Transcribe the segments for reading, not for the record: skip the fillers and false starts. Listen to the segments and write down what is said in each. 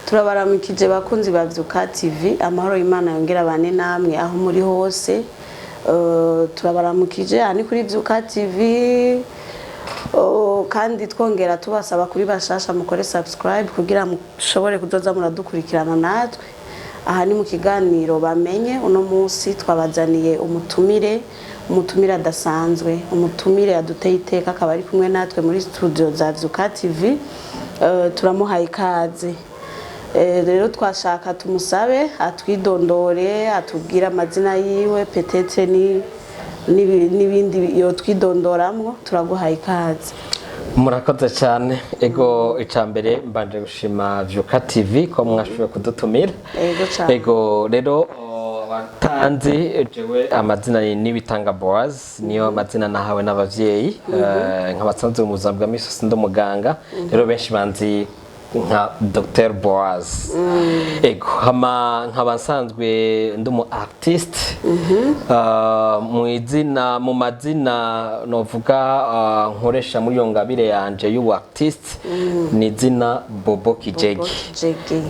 Turabaramukije bakunzi ba Vyuka TV, amahoro Imana yongera bane namwe aho muri hose. Turabaramukije ani kuri Vyuka TV, kandi twongera tubasaba kuri bashasha mukore subscribe kugira mushobore kuzoza muradukurikirana natwe. Aha ni mu kiganiro bamenye, uno munsi twabazaniye umutumire adasanzwe, umutumire aduteye iteka, akaba ari kumwe natwe muri studio za Vyuka TV. Turamuhaye ikaze. Rero twashaka tumusabe atwidondore, atubwira amazina yiwe, petete n'ibindi yo twidondoramwo. Turaguhaye ikaze. Murakoze cyane. Ego icambere mbanje gushima Vyuka TV ko mwashoboye kudutumira. Ego rero watanzi jewe amazina ni Bitanga Boaz, niyo amazina nahawe n'abavyeyi. Nkabasanzwe mu buzima bwa misi ndo muganga, rero benshi banzi nka Dr Boaz. Ego nkabasanzwe ndumu artiste. Mu mazina novuga nkoresha muri yo ngabire yanje y'ubu artiste ni zina Bobo Kijege.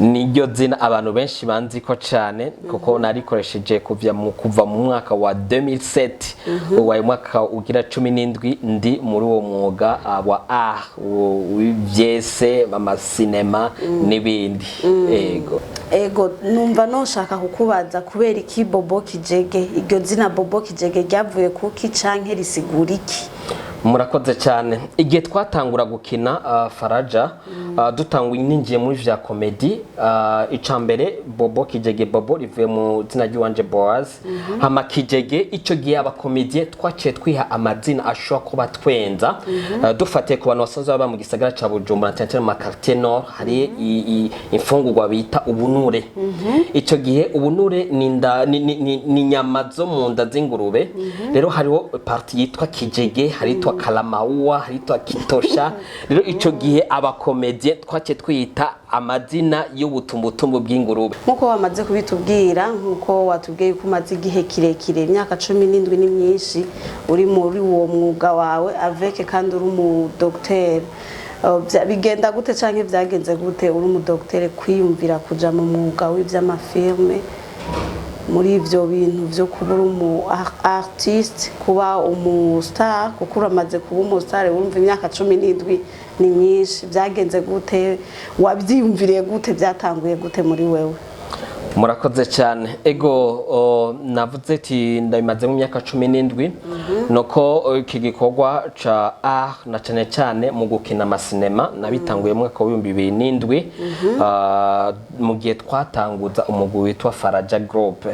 Niryo zina abantu benshi banzi ko cyane kuko narikoresheje kuva mu mwaka wa 2007 uwaye mwaka ugira 17 ndi muri uwo mwuga wa w'ivyese bamasinema n'ibindi. Ego numva noshaka kukubaza kubera iki Bobo Kijege, iryo zina Bobo Kijege ryavuye kuki canke risigura iki? Murakoze cyane. Igihe twatangura gukina Faraja, dutanguye ninjiye muri vya comedy. Icambere Bobo Kijege, Bobo rivuye mu zina ry'uwanje Boaz. Hama Kijege ico gihe aba comedy twaciye twiha amazina ashobora kuba twenza. Dufatiye ku bantu basanzwe baba mu gisagara ca Bujumbura cyane mu quartier nord, hari imfungurwa bita ubunure. Ico gihe ubunure ni nyama zo mu nda z'ingurube. Rero hariho parti yitwa Kijege, haritwa Kalamaua, haritwa Kitosha. Rero ico gihe abakomedie twace twita amazina y'ubutumbutumbu bw'ingurube. Nkuko wamaze kubitubwira, nkuko watubwiye ko umaze igihe kirekire, imyaka 17 ni myinshi uri muri uwo mwuga wawe avec kandi uri mu docteur. Bigenda gute canke vyagenze gute uri mu docteur kwiyumvira kuja mu mwuga w'ivy'amafilme? Muri ivyo bintu vyo kuba umu artiste, kuba umu star, kuko uramaze kuba umu star urumva imyaka 17 ni myinshi. Vyagenze gute? Wavyiyumviriye gute? Vyatanguye gute muri wewe? Murakoze cyane. Ego navuze ati ndabimaze mu myaka 17 noko iki gikorwa ca na cyane mu gukina amasinema nabitanguye mu mwaka wa 2007 mu gihe twatanguza umugwi witwa Faraja Group.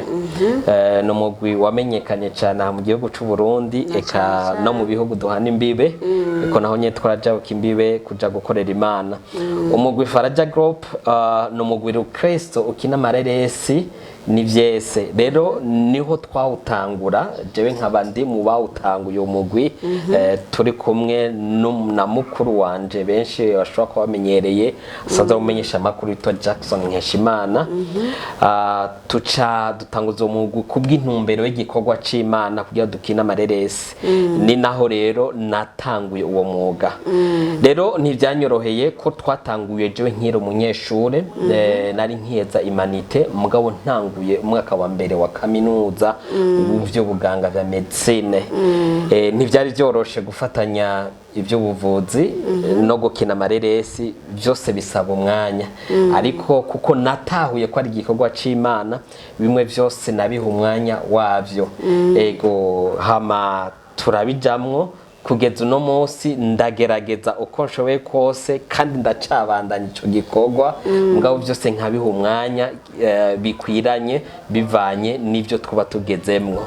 No mugwi wamenyekanye cyane mu gihugu cy'u Burundi eka no mu bihugu duhana imbibe, eko naho nye twaraja ukimbibe kuja gukorera Imana. Umugwi Faraja Group no mugwi Kristo ukina marere ni vyese. Rero niho twawutangura, jewe nkabandi mu bawutanguye umugwi. Turi kumwe na mukuru wanje benshi bashobora kuba bamenyereye asanzwe umenyesha makuru yitwa Jackson Nkeshimana. Tuca dutanguza umugwi kubw'intumbero y'igikorwa c'Imana kugira dukina amareresi. Ni naho rero natanguye uwo mwuga. Rero ntivyanyoroheye ko twatanguye jewe nkiri umunyeshure, nari nkiyeza imanite mugabo ntanguye umwaka wa mbere wa kaminuza uvyo buganga vya medicine. Ntivyari byoroshe gufatanya ivyo buvuzi no gukina amareresi, byose bisaba umwanya. Ariko kuko natahuye ko ari igikorwa c'Imana, bimwe byose nabiha umwanya wavyo. Ego hama turabijamwo kugeza uno munsi ndagerageza uko nshoboye kose, kandi ndacabandanya ico gikorwa mugabo byose nkabiha umwanya bikwiranye bivanye n'ivyo twaba tugezemwo.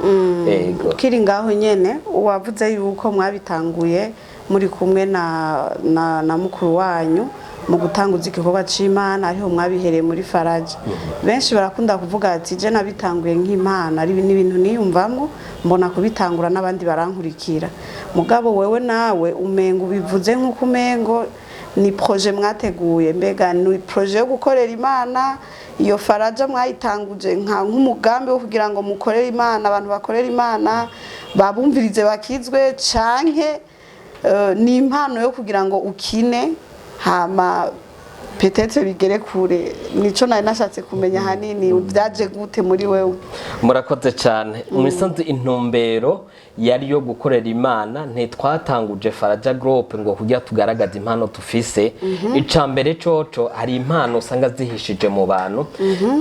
Ego kiri ngaho nyene wavuze yuko mwabitanguye muri kumwe na mukuru wanyu mu gutanguza igikorwa c'Imana, ariho mwabihereye muri Faraja. Benshi barakunda kuvuga ati je nabitanguye nk'Imana, ari ibintu niyumvamwo mbona kubitangura n'abandi barankurikira. Mugabo wewe nawe umengo bivuze nk'uko umengo ni projet mwateguye, mbega ni projet yo gukorera Imana. Iyo Faraja mwayitanguje nk'umugambi wo kugira ngo mukorere Imana, abantu bakorera Imana babumvirize bakizwe, canke ni impano yo kugira ngo ukine hama peut-être bigere kure nico nari nashatse kumenya hanini byaje gute muri wewe. Murakoze cyane mu isanzu intumbero yari yo gukorera Imana ntitwatanguje Faraja Group ngo kugira tugaragaze impano tufise. Icambere coco hari impano usanga zihishije mu bantu,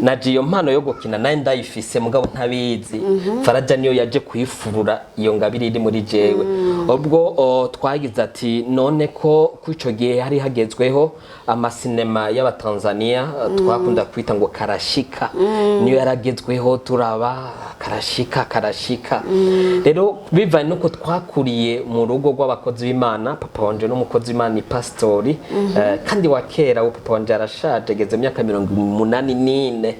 naje iyo mpano yo gukina nayo ndayifise mugabo ntabizi. Faraja niyo yaje kuyifurura iyo ngabiri iri muri jewe. Ubwo twagize ati none ko kwico gihe hari hagezweho amasinema y'abatanzania twakunda kwita ngo karashika, niyo yaragezweho turaba karashika. Rero bivanye nuko twakuriye mu rugo rw'abakozi b'Imana, papa wanje n'umukozi w'Imana ni pastori, kandi wa kera papa wanje arashaje geze myaka 84.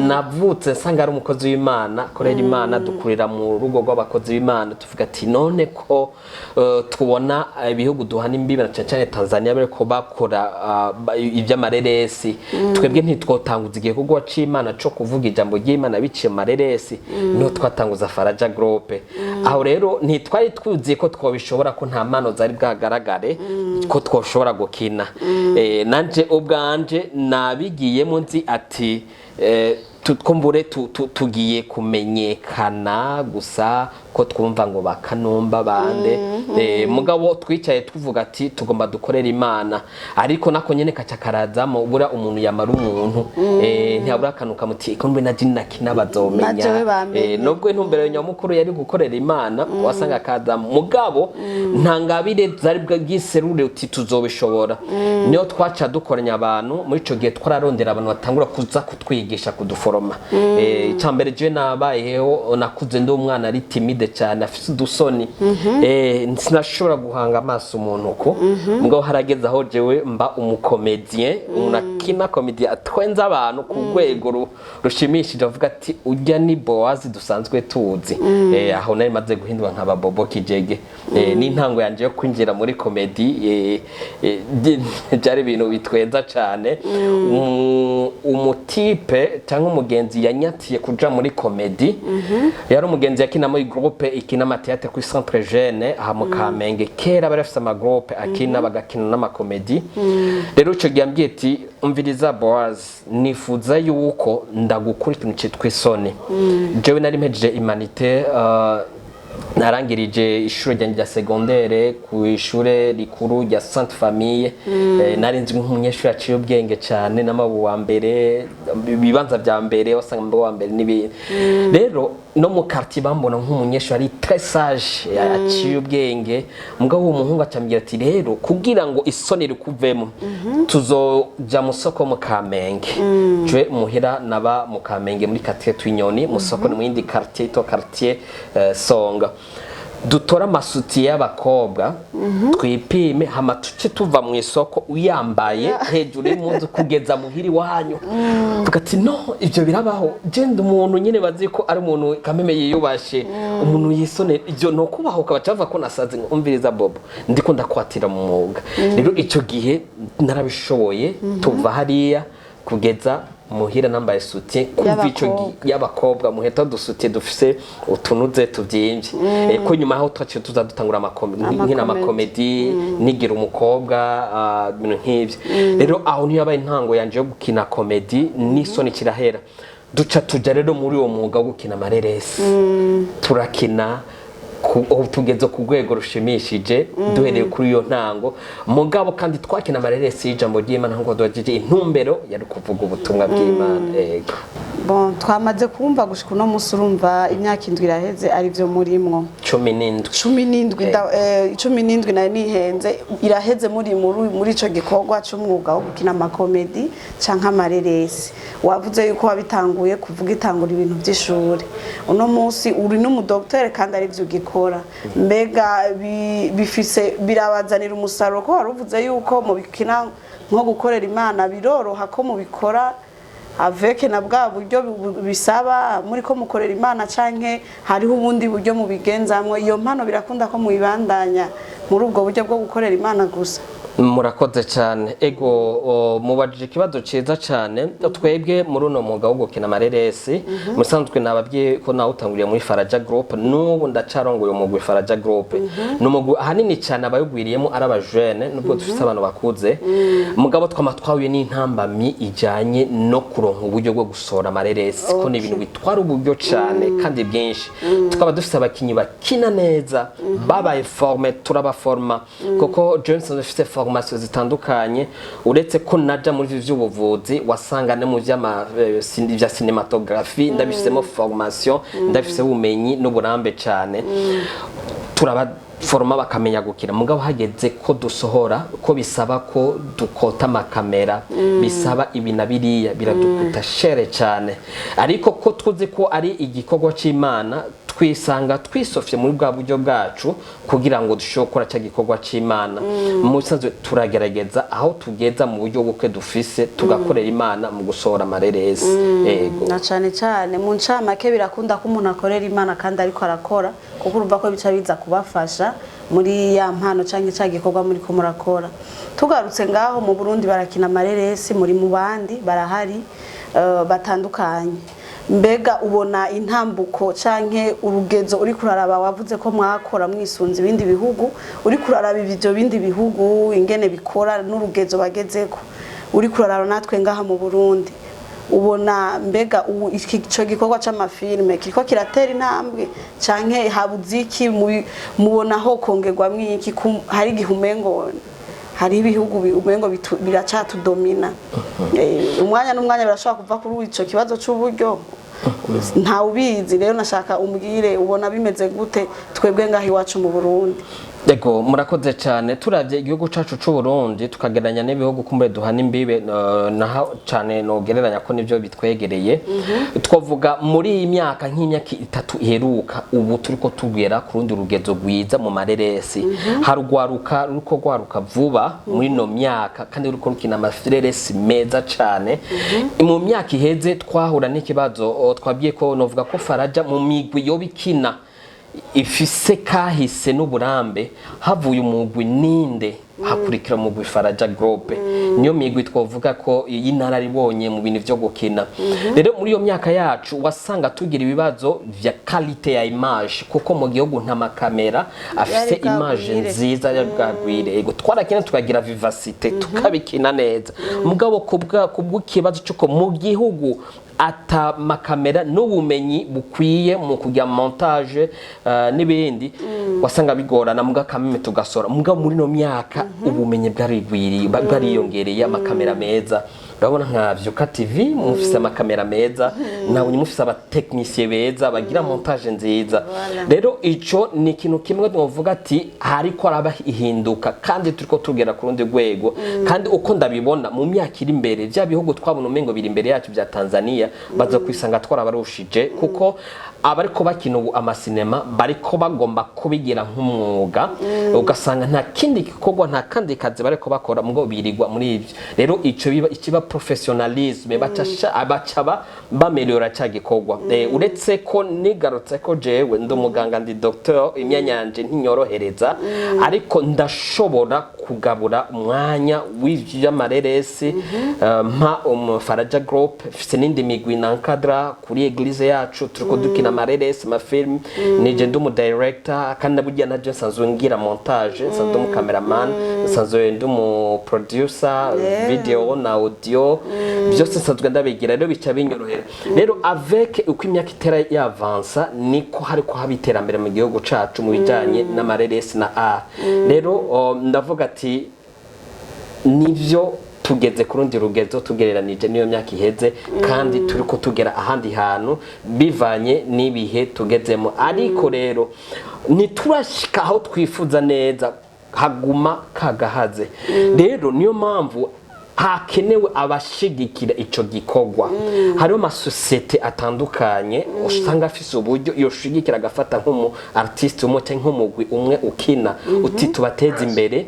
Navutse nsanga ari umukozi w'Imana, korera Imana, dukurira mu rugo rw'abakozi b'Imana. Tuvuga ati none ko tubona ibihugu duhana imbibe na cyane Tanzania bareko bakora iby'amareresi, twebwe ntitwotanguza igihe kugwa c'Imana cyo kuvuga ijambo ry'Imana biciye amareresi, no twatanguza Faraja Group. Aho rero ntitwari twuziye ko twobishobora, ko nta mano zari bwagaragare ko twoshobora gukina. Nanje ubwanje nabigiye munsi ati tutkombure tugiye kumenyekana gusa ko twumva ngo bakanumba bande. Mugabo twicaye tuvuga ati tugomba dukorera Imana, ariko nako nyene kacakaradzamo bura umuntu yamara umuntu ntiyabura kanuka muti ikombe na jina kina bazomenya. Nubwo intumbero nyamukuru yari gukorera Imana wasanga kaza mugabo ntangabire zari bwagiserure uti tuzobishobora. Niyo twaca dukoranya abantu muri ico gihe twararondera abantu batangura kuza kutwigisha kuduforoma. Icambere je nabayeho nakuze ndi umwana ari timide cyane afite udusoni, sinashobora guhanga amaso umuntu uko. Mugabo harageze aho jewe mba umukomedien, unakina komedie atwenza abantu ku rwego rushimishije, avuga ati ujya ni Boaz dusanzwe tuzi. Aho nari maze guhindura nka Bobo Kijege. N'intango yanje yo kwinjira muri komedi byari ibintu bitwenza cyane. Umutipe cyangwa umugenzi yanyatiye kuja muri komedi, yari umugenzi yakina muri groupe ikina amateatre ku Centre Jeune aha mu Kamenge. Kera bari bafite ama groupe akina bagakina n'amakomedi. Rero ico giyambye ati umviriza Boaz, nifuza yuko ndagukura ikintu cyitwa isoni. Jewe nari mpejeje Humanité, narangirije ishuri rya secondaire ku ishure rikuru rya Sainte Famille. Narinzi nk'umunyeshuri aciye ubwenge cyane n'amabu wa mbere, bibanza bya mbere wasanga mbo wa mbere nibi. Rero no mu quartier bambona nk'umunyeshuri ari très sage aciye ubwenge. Mugabo uwo muhungu acambira ati rero kugira ngo isoni rikuvemo tuzoja mu soko mu Kamenge. Je muhira naba mu Kamenge muri quartier Twinyoni, mu soko ni mu yindi quartier to quartier Songa. Dutora amasuti y'abakobwa twipime hama tuce tuva mu isoko uyambaye hejuru y'impunzu kugeza muhiri wanyu. Tugati no ivyo birabaho, je ndi umuntu nyene bazi ko ari umuntu kameme yiyubashe, umuntu yisone ivyo no kubaho kabacava ko nasaze umviriza Bobo ndiko ndakwatira mu mwuga. Rero ico gihe narabishoboye tuva hariya kugeza muhira nambaye suti kuva ico y'abakobwa muheta dusuti dufise utunuze tuvyimvye. Ko nyuma aho twaciye tuza dutangura amakomedi nigira umukobwa ibintu nk'ivyo. Rero aho niyo yabaye intango yanje yo gukina komedi n'isoni kirahera. Duca tuja rero muri uwo mwuga wo gukina amareresi, turakina tugeze ku rwego rushimishije duhereye kuri iyo ntango. Mugabo kandi twakina amareresi y'ijambo ry'Imana ngo dogije intumbero yari kuvuga ubutumwa bw'Imana. Bon, twamaze kumva gushika no musurumva imyaka indwi iraheze ari byo murimwo 17 na nihenze iraheze muri ico gikorwa cy'umwuga wo gukina amakomedi canka amareresi. Wavuze yuko wabitanguye kuvuga itangura ibintu by'ishuri, uno munsi uri n'umudoktere kandi ari byo gikora. Mbega bifise birabazanira umusaruro ko waruvuze yuko mu bikina nko gukorera Imana biroroha ko mu bikora avec na bwa buryo bisaba muri ko mukorera Imana canke hariho ubundi buryo mu bigenzamwe? Iyo mpano birakunda ko mubibandanya muri ubwo buryo bwo gukorera Imana gusa. Murakoze cyane ego mubajije ikibazo cyiza cyane twebwe muri uno mwuga wo gukina amareresi musanzwe nababwiye ko nawe utanguriye muri Faraja Group n'ubu ndacarongoye umugwi Faraja Group n'umugwi ahanini cyane abayugwiriyemo ari abajene nubwo dufite abantu bakuze mugabo twamatwawe n'intambamyi ijanye no kuronka uburyo bwo gusora amareresi ko ni ibintu bitwara uburyo cyane kandi bwinshi tukaba dufite abakinyi bakina neza babaye forme turabaforma koko Johnson dufite formation zitandukanye uretse ko naja muri vy'ubuvuzi wasanga ne mu vya cinematography ndabifisemo formation ndabifise ubumenyi n'uburambe cyane turaba forma bakamenya gukira mugabo hageze ko dusohora ko bisaba ko dukota amakamera bisaba ibina biriya biradukuta shere cyane ariko ko tuzi ko ari igikorwa c'Imana twisanga twisofye muri bwa buryo bwacu kugira ngo dushobora cya gikorwa c'Imana musanzwe turagerageza aho tugeza mu buryo bwo dufise tugakorera Imana mu gusohora amareresi yego na cyane cyane mu ncamake birakunda ko umuntu akorera Imana kandi ariko arakora kuko urumva ko bica biza kubafasha muri ya mpano canke cya gikorwa muri ko murakora tugarutse ngaho mu Burundi barakina amareresi muri mu bandi barahari batandukanye mbega ubona intambuko canke urugezo uri kuraraba wavuze ko mwakora mwisunze ibindi bihugu uri kuraraba ibyo bindi bihugu ingene bikora n'urugezo bagezeko uri kuraraba natwe ngaha mu Burundi ubona mbega ico gikorwa c'amafilme kiriko kiratera intambwe canke habuziki mubona ho kongerwa mwiki hari gihumengo hari ibihugu umengo biracatudomina umwanya n'umwanya birashobora kuva kuri ico kibazo c'uburyo nta ubizi rero nashaka umbwire ubona bimeze gute twebwe ngaho iwacu mu Burundi. Ego murakoze cyane turavye igihugu cacu c'u Burundi tukageranya n'ibihugu kumbe duhana imbibe naho cyane no gereranya ko nivyo bitwegereye twavuga muri iyi myaka nk'imyaka 3 iheruka ubu turiko tugera ku rundi rugezo rwiza mu mareresi harugwaruka ruko gwaruka vuba muri no myaka kandi ruko rukina amareresi meza cyane mu myaka iheze twahura n'ikibazo twabwiye ko novuga ko Faraja mu migwi yo bikina ifise kahise n'uburambe havuye umugwi ninde hakurikira umugwi Faraja Group niyo migwi twovuga ko y'inararibonye mu bintu byo gukina rero muri iyo myaka yacu wasanga tugira ibibazo vya qualité ya image kuko mu gihugu nta makamera afise image nziza yabwagwire ego twarakina tukagira vivacité tukabikina neza mugabo kubw'ikibazo cyuko mu gihugu ata makamera n'ubumenyi bukwiye mu kujya montage n'ibindi wasanga bigorana muga kameme tugasora muga muri no myaka ubumenyi bwariyongereye amakamera meza urabona nka Vyuka TV mufise amakamera meza nawe mufise abatekinisiye beza bagira montage nziza rero ico ni ikintu kimwe twovuga ati hariko araba ihinduka kandi turiko tugera ku rundi rwego kandi uko ndabibona mu myaka iri imbere bya bihugu twabona umengo biri imbere yacu bya Tanzania baza kwisanga twarabarushije kuko abariko bakina amasinema bariko bagomba kubigira nk'umwuga ugasanga nta kindi gikorwa nta kandi kazi bariko bakora mugo birigwa muri ivyo rero ico biba ikiba professionalisme bacaba bameliora cya gikorwa uretse ko nigarutse ko jewe ndumuganga ndi docteur imyanyanje ntinyorohereza ariko ndashobora kugabura umwanya w'ivyamareresi mpa Faraja Group fise n'indi migwi nankadra kuri eglise yacu turiko dukina amareresi mafilm nije ndumu director kandi burya naje nsanzwe ngira montage nsanzwe mu cameraman nsanzwe ndumu producer video na audio byose nsanzwe ndabigira rero bica binyorohera rero avec uko imyaka itera yavansa niko hariko habiterambere mu gihugu cacu mu bijanye n'amareresi na art rero ndavuga ati nivyo tugeze ku rundi rugezo tugereranije niyo myaka iheze kandi turiko tugera ahandi hantu bivanye nibihe tugezemo ariko rero niturashika aho twifuza neza haguma kagahaze rero niyo mpamvu hakenewe abashigikira ico gikorwa hariho amasosiyete atandukanye usanga afise uburyo yoshigikira agafata nk'umu artiste umwe cyangwa nk'umugwi umwe ukina uti tubateza imbere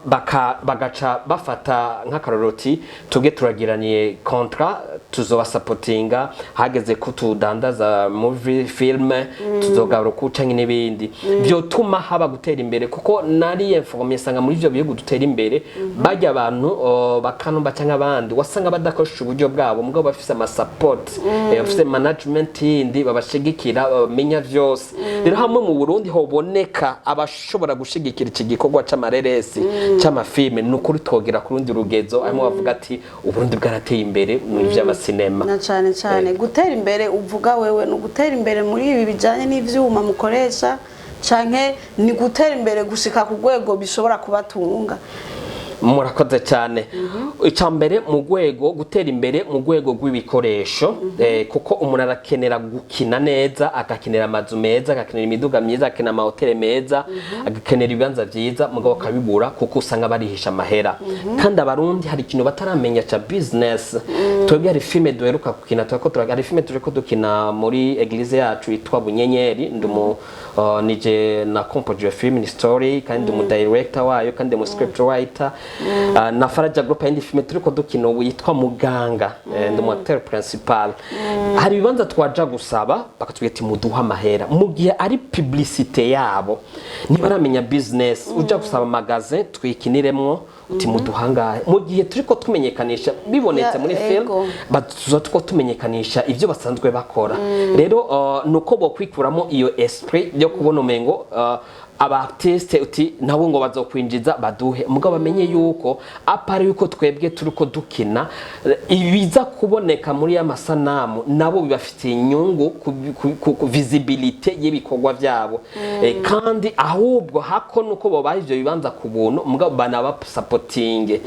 bagaca bafata nk'akaroroti tuge turagiraniye kontra tuzobasapotinga hageze ko tudandaza movie filme tuzogaruka kucanke n'ibindi byotuma haba gutera imbere kuko nari informé sanga muri ivyo bihugu dutera imbere bajya abantu bakanomba cyangwa abandi wasanga badakoresha uburyo bwabo mugabo bafise ama support bafise management yindi babashigikira bamenya vyose rero hamwe mu Burundi hoboneka abashobora gushigikira iki gikorwa c'amareresi c'amafilme nukuri twogera ku rundi rugezo arimo bavuga ati Uburundi bwarateye imbere mu vy'amasinema na cyane gutera imbere uvuga wewe no gutera imbere muri ibi bijanye n'ivyuma mukoresha canke ni gutera imbere gushika ku rwego bishobora kubatunga murakoze cyane icambere mu rwego gutera imbere mu rwego rw'ibikoresho kuko umuntu arakenera gukina neza agakenera amazu meza agakenera imiduga myiza agakenera amahoteli meza agakenera ibibanza vyiza mugabo kabibura kuko usanga barihisha amahera kandi abarundi hari ikintu bataramenya cha business twebwe hari filme duheruka gukina hari filme turiko dukina muri eglise yacu yitwa Bunyenyeri ndumu nije na compose film story kandi mu director wayo kandi mu script writer na Faraja Group indi filme turiko dukina witwa Muganga ndi acteur principal hari bibanza twaja gusaba bakatubwira ati muduha amahera mu gihe ari publicité yabo nibaramenya business uja gusaba magazine twikiniremwo uti muduhangahe mu gihe turiko tumenyekanisha bibonetse muri film batuza tuko tumenyekanisha ivyo basanzwe bakora rero nuko bo kwikuramo iyo esprit yo kubona umengo abartiste uti nabo ngo bazokwinjiza baduhe mugabo bamenye yuko apari yuko twebwe turiko dukina ibiza kuboneka muri ya masanamu nabo bibafitiye inyungu ku visibility y'ibikorwa vyabo kandi ahubwo hako nuko bo bahivyo bibanza ku buntu mugabo banaba supporting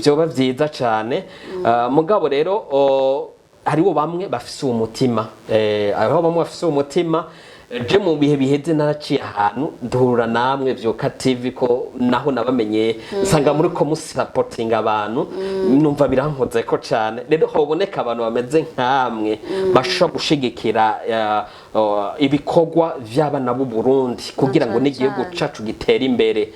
byo bavyiza cyane mugabo rero haribo bamwe bafise umutima aho bamwe bafise umutima je mu bihe biheze naraciye ahantu duhura namwe Vyuka TV ko naho nabamenye nsanga muri ko supporting abantu numva birankoze ko cyane rero hoboneka abantu bameze nkamwe basho gushigikira ibikorwa vy'abana b'u Burundi kugira ngo n'igihugu cacu gitera imbere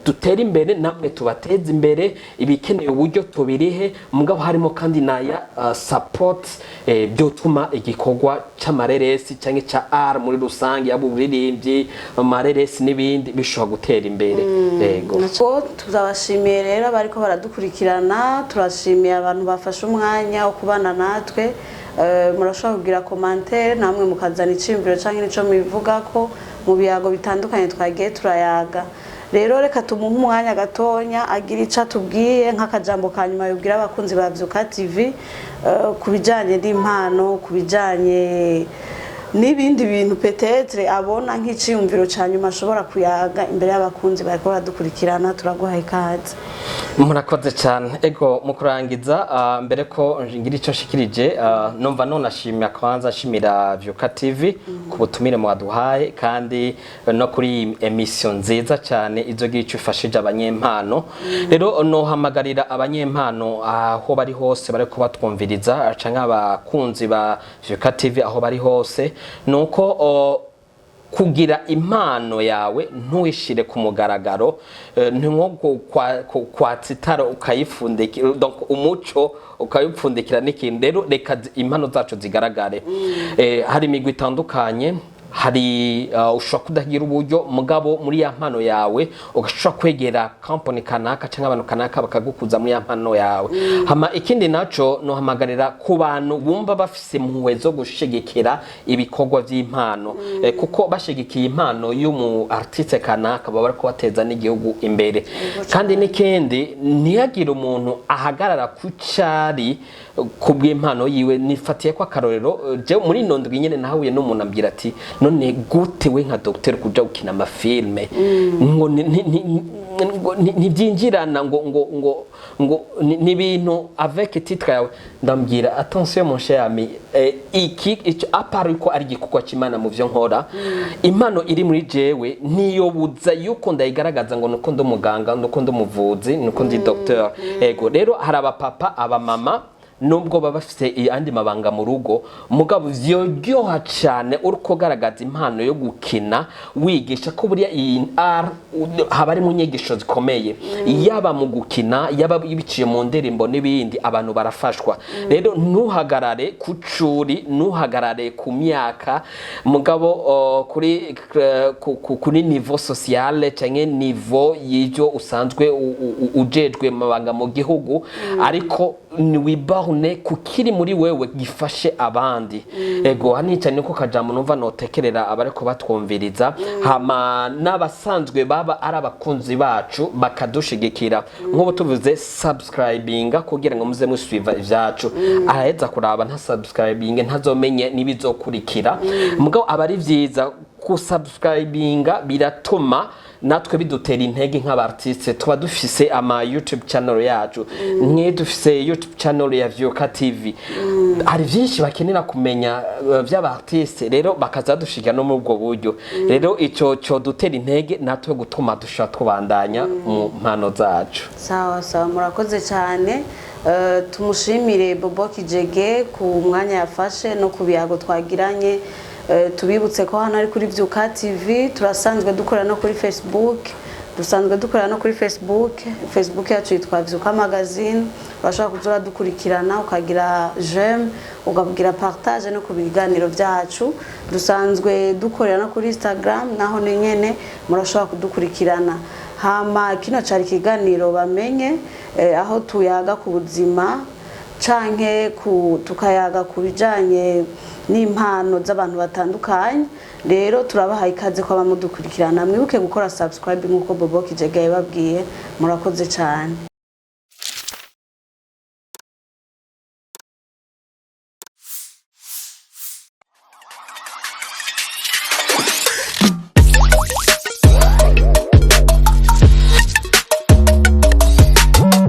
dutera imbere namwe tubateza imbere ibikeneye uburyo tubirihe mugabo harimo kandi naya support byotuma igikorwa c'amareresi canke ca art muri rusange yaburirimbyi amareresi n'ibindi bishobora gutera imbere yego nako tuzabashimiye rero bariko baradukurikirana turashimiye abantu bafashe umwanya wo kubana natwe murashobora kugira commentaire namwe mukazana icimviro canke nico mubivuga ko mu biyago bitandukanye twagiye turayaga rero reka tumuhe umwanya gatonya agira ica tubwiye nk'akajambo kanyuma yubwira abakunzi ba Vyuka TV kubijanye n'impano kubijanye n'ibindi bintu peut-être abona nk'iciyumviro cyanyuma ashobora kuyaga imbere y'abakunzi bariko baradukurikirana turaguha ikaze murakoze cyane ego mu kurangiza mbere ko ngira ico shikirije numva none ashimira kwanza ashimira Vyuka TV ku butumire mu waduhaye kandi no kuri emission nziza cyane izogira ico ifashije abanyempano rero no hamagarira abanyempano aho bari hose bariko batwumviriza canke abakunzi ba Vyuka TV aho bari hose nuko kugira impano yawe ntuishire ku mugaragaro nko kwatsitara ukayifundikira donc umuco ukayipfundikira n'ikintu rero reka impano zacu zigaragare hari imigwi itandukanye hari ushobora kudagira uburyo mugabo muri ya mpano yawe ugashobora kwegera company kanaka cyangwa abantu kanaka bakagukuza muri ya mpano yawe hama ikindi naco no hamagarira ku bantu bumva bafise impuhwe zo gushigikira ibikorwa vy'impano kuko bashigikiye impano y'umu artiste kanaka baba bariko bateza n'igihugu imbere kandi n'ikindi ntiyagira umuntu ahagarara ku cari kubw'impano yiwe nifatiye ko akarorero je muri nondwi nyene nahuye n'umuntu ambira ati none gute we nka docteur kuja gukina amafilme ngo ntibyinjirana ngo ni ibintu avec titre yawe ndambwira attention mon cher ami iki apart ko ari gikorwa cy'Imana mu byo nkora impano iri muri jewe niyo buza yuko ndayigaragaza ngo nuko ndo muganga nuko ndo muvuzi nuko ndi docteur ego rero hari abapapa abamama nubwo baba bafite andi mabanga mu rugo mugabo vyoryoha cyane uriko garagaza impano yo gukina wigisha ko buriya iyi haba ari mu nyigisho zikomeye yaba mu gukina yaba biciye mu ndirimbo n'ibindi abantu barafashwa rero ntuhagarare ku curi ntuhagarare ku myaka mugabo kuri niveau sociale canke niveau y'ivyo usanzwe ujejwe mabanga mu gihugu ariko ni wibarune kukiri muri wewe gifashe abandi ego hanica niko kajambo numva notekerera abariko batwumviriza hama n'abasanzwe baba ari abakunzi bacu bakadushigikira nk'ubu tuvuze subscribinga kugira ngo muze muswiva ivyacu aheza kuraba nta subscribing ntazomenye nibizokurikira mugabo abari vyiza ku subscribinga biratuma natwe bidutera intege nk'abartiste tuba dufise ama YouTube channel yacu dufise YouTube channel ya Vyuka TV hari byinshi bakenera kumenya by'abartiste rero bakaza dushiga no mu bwo buryo rero ico cyo dutera intege natwe gutuma dusha twabandanya mu mpano zacu sawa murakoze cyane tumushimire Bobo Kijege ku mwanya yafashe no kubiyago twagiranye tubibutse ko hano ari kuri Vyuka TV turasanzwe dukorera no kuri Facebook yacu yitwa Vyuka Magazine urashobora kuzura dukurikirana ukagira j'aime ugabugira partage no kubiganiro byacu dusanzwe dukorera no kuri Instagram naho nyene murashobora kudukurikirana hama kino cari kiganiro bamenye aho tuyaga ku buzima canke tukayaga ku bijanye n'impano z'abantu batandukanye rero turabahaye ikaze ko abamudukurikirana mwibuke gukora subscribe nkuko Bobo Kijege yababwiye murakoze cyane